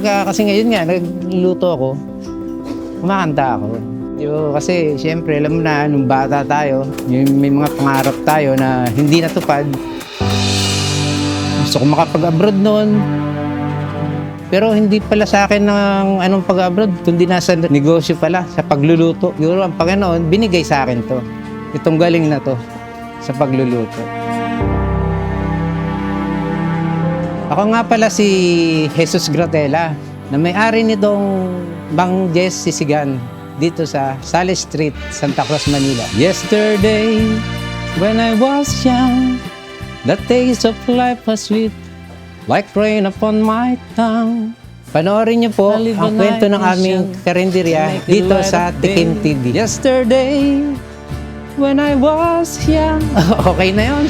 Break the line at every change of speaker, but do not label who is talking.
kasi ngayon nga, nagluluto ako, kumakanta ako. Kasi siyempre, alam mo na, nung bata tayo, may mga pangarap tayo na hindi natupad. Gusto ko makapag-abroad noon. Pero hindi pala sa akin ng anong pag-abroad, kundi nasa negosyo pala, sa pagluluto. Siguro ang Panginoon, binigay sa akin to. Itong galing na to sa pagluluto. Ako nga pala si Jesus Gratela, na may-ari nitong Bang Jess Sisigan dito sa Sales Street, Santa Cruz, Manila. Yesterday, when I was young, the taste of life was sweet, like rain upon my tongue. Panoorin niyo po ang kwento ng aming karinderya dito sa Tikim TV. Yesterday, when I was young. Okay na yun.